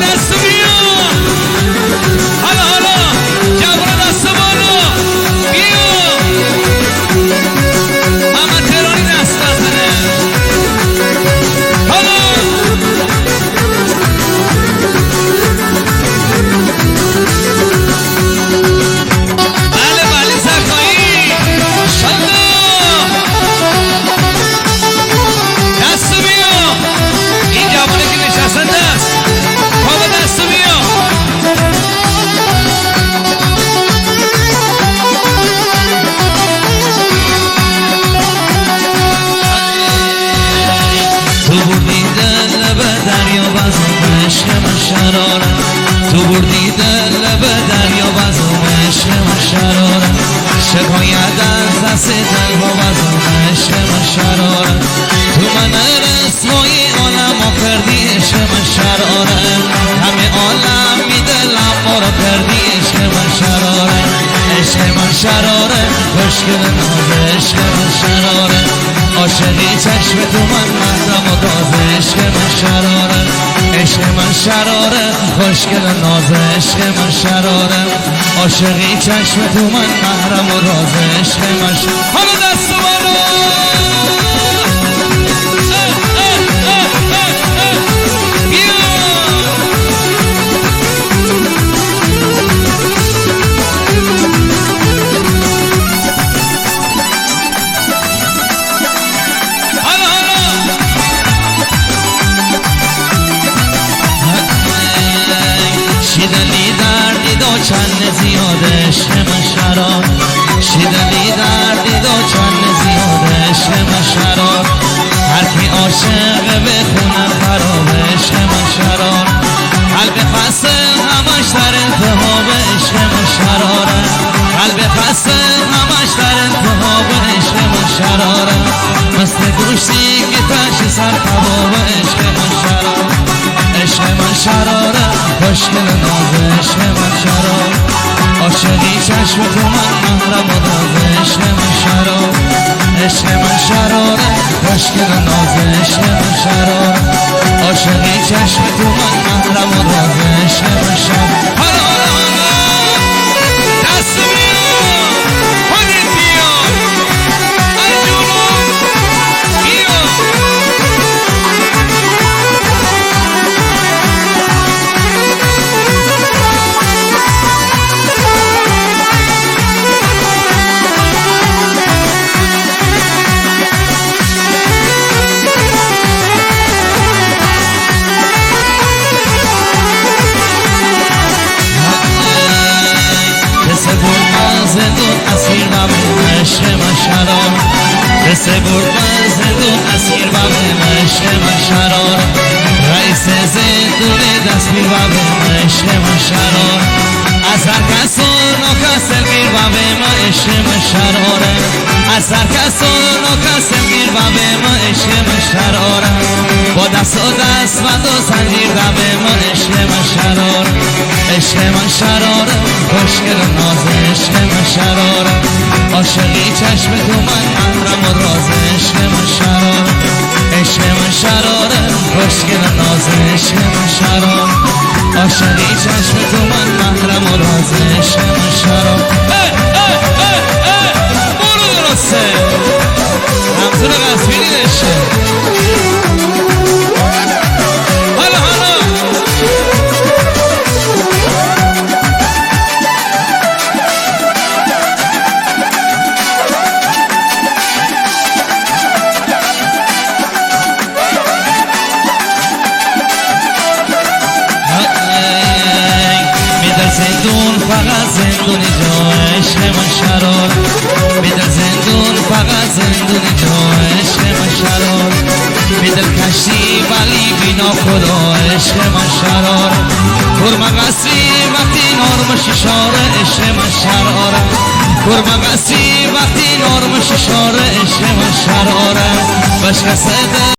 دست بیا حالا جوان دست بالا بیا محمد تهرانی دست بزنه حالا بله بله زکایی ماشاءالله دست بیا این جوانه که نشسته دست بابا دست بیا تو بردی دل به دریا بزم عشق من شراره تو بردی دل به دریا بزم عشق من شراره شکایت از دست دلها بزم عشق من شراره تو من رسوای عالم ها کردی عشق من شراره همه عالم میدلم ما را کردی عشق من شراره عشق من شراره خوشگل ناز عشق من شراره عاشقی چشم تو من محرم و راز عشق من شراره عشق من شراره خوشگل ناز عشق من شراره عاشقی چشم تو من محرم و راز عشق من شراره حالا دست بالا شیدلی دردی دو چند زیاده عشق من شرار شیدلی دردی دو چند زیاده عشق من شرار هر کی عاشق به خونم خراب عشق من شرار قلب خسته همش در التهاب عشق من شراره قلب خسته همش در التهاب عشق من شراره مثل گوشتی که تش سر کباب عشق من شرار عشق من شراره خوشگل ناز عشق من شرار عاشقی چشم تو من محرم و راز عشق من شرار عشق من شراره خوشگل ناز عشق من شرار عاشقی چشم تو من محرم و راز عشق من شرار حالا دست بیا خودت بیا الجنون بیا زندون اسیر بابم عشق من شرار قصه برد من زندون اسیر بابم عشق من شرار رئیس زندون دستگیر بابم عشق من شرار از هر کس و ناکس گیر بابم عشق من شراره از هر کس و ناکس گیر بابم عشق من شراره با دست و دست بند و زنجیر بابم عشق من شرار عشق من شراره خوشگل ناز عشق من شراره عاشقی چشم تو من محرم و راز عشق من شراره عشق من شراره خوشگل ناز عشق من شراره عاشقی چشم تو من محرم و راز عشق من شراره برو درسته همزون قصبینی نشه زندون فقط زندون جا عشق من شرار میدل زندون فقط زندون جا عشق من شرار میدل کشتی ولی بینا خدا عشق من شرار کرما قصری وقتی نرم ششاره عشق من شراره کرما قصری وقتی نرم ششاره عشق من شراره بشکسته